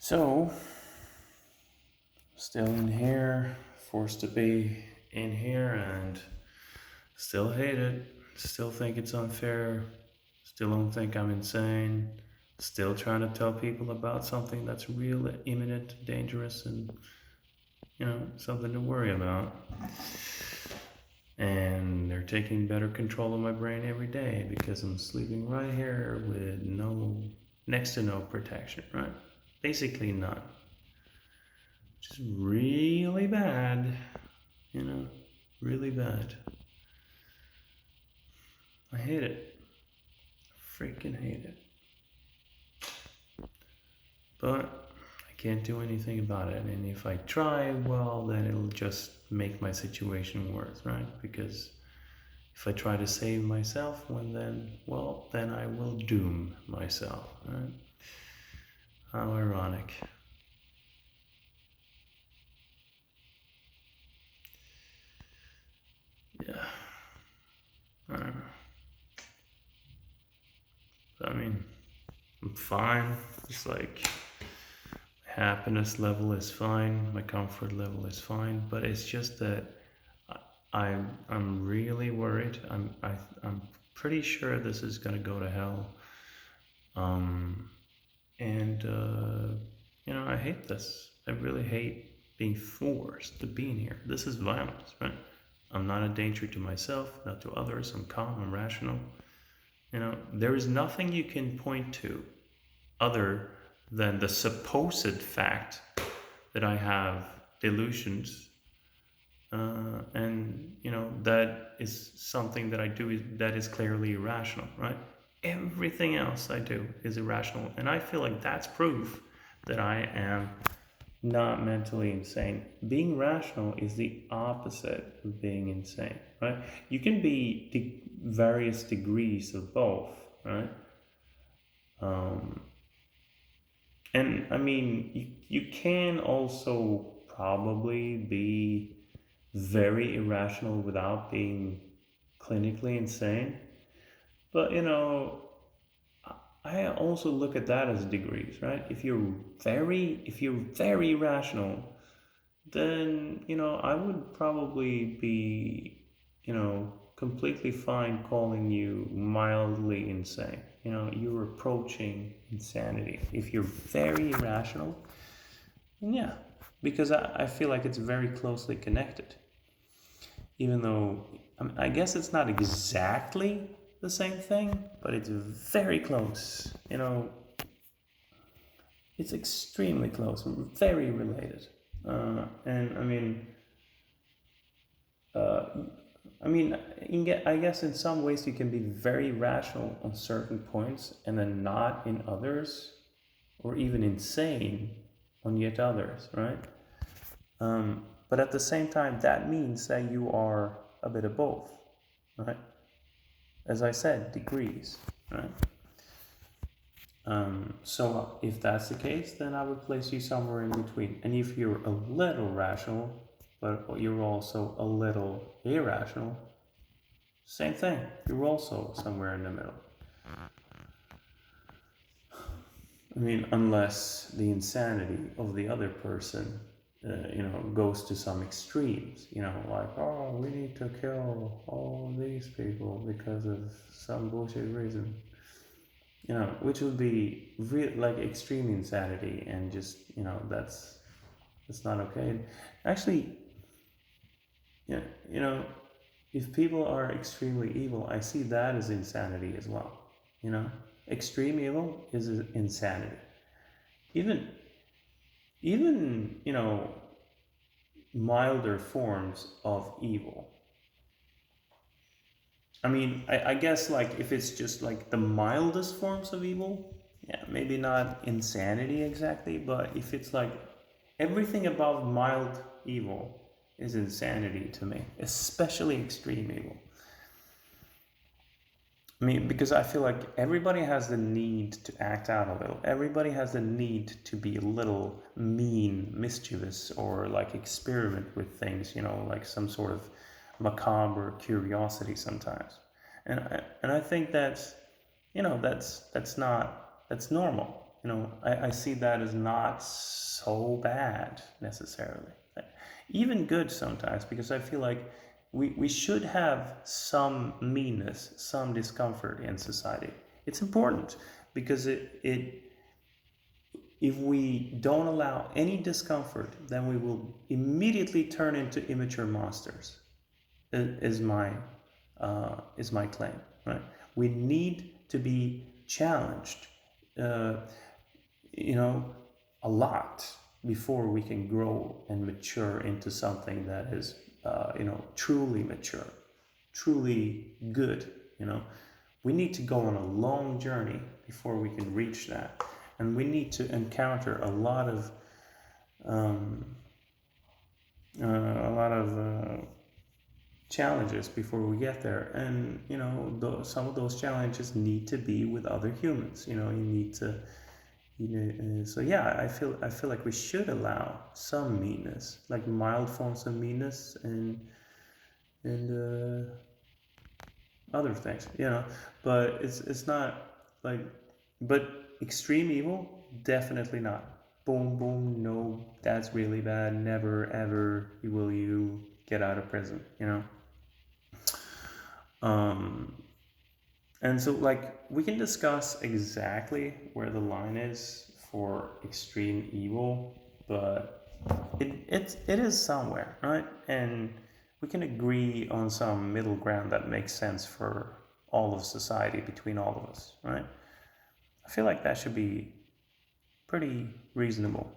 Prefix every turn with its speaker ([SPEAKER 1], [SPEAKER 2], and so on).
[SPEAKER 1] So, still in here, forced to be in here, and still hate it. Still think it's unfair. Still don't think I'm insane. Still trying to tell people about something that's real, imminent, dangerous, and something to worry about. And they're taking better control of my brain every day because I'm sleeping right here with next to no protection, right? Basically none. Which is really bad, you know, really bad. I hate it. Freaking hate it. But I can't do anything about it. And if I try, well, then it'll just make my situation worse, right? Because if I try to save myself, then I will doom myself, right? How ironic. Yeah, I don't know. I mean, I'm fine. It's like happiness level is fine, my comfort level is fine, but it's just that I'm really worried. I'm pretty sure this is gonna go to hell. Um, and I hate this. I really hate being forced to be in here. This is violence, right? I'm not a danger to myself, not to others. I'm calm. I'm rational. There is nothing you can point to other than the supposed fact that I have delusions, and that is something that I do that is clearly irrational, right? Everything else I do is irrational, and I feel like that's proof that I am not mentally insane. Being rational is the opposite of being insane, right? You can be various degrees of both, right? Um, And I mean, you can also probably be very irrational without being clinically insane. But I also look at that as degrees, right? If you're very irrational, then I would probably be completely fine calling you mildly insane. You're approaching insanity if you're very irrational. Yeah, because I feel like it's very closely connected, even though I guess it's not exactly the same thing, but it's very close. It's extremely close, very related. And I guess in some ways you can be very rational on certain points and then not in others, or even insane on yet others, right? But at the same time, that means that you are a bit of both, right? As I said, degrees, right? So if that's the case, then I would place you somewhere in between. And if you're a little rational, but you're also a little irrational, same thing. You're also somewhere in the middle. Unless the insanity of the other person, goes to some extremes. Like, oh, we need to kill all these people because of some bullshit reason. Which would be like extreme insanity, and just that's not okay. Actually, yeah, if people are extremely evil, I see that as insanity as well. Extreme evil is insanity. Even milder forms of evil. I guess, like, if it's just like the mildest forms of evil, yeah, maybe not insanity exactly, but if it's like everything above mild evil is insanity to me, especially extreme evil. Because I feel like everybody has the need to act out a little. Everybody has the need to be a little mean, mischievous, or like experiment with things, like some sort of macabre curiosity sometimes. And I think that's, that's normal. I see that as not so bad necessarily. Even good sometimes, because I feel like we should have some meanness, some discomfort in society. It's important because it if we don't allow any discomfort, then we will immediately turn into immature monsters. Is my claim, right? We need to be challenged, uh, you know, a lot before we can grow and mature into something that is, truly mature, truly good. We need to go on a long journey before we can reach that, and we need to encounter um, a lot of challenges before we get there. And some of those challenges need to be with other humans. You need to, so yeah, I feel like we should allow some meanness, like mild forms of meanness, and other things, but it's not like, but extreme evil, definitely not. Boom boom, no, that's really bad. Never ever will you get out of prison. um and so, like, we can discuss exactly where the line is for extreme evil, but it is somewhere, right? And we can agree on some middle ground that makes sense for all of society, between all of us, right? I feel like that should be pretty reasonable.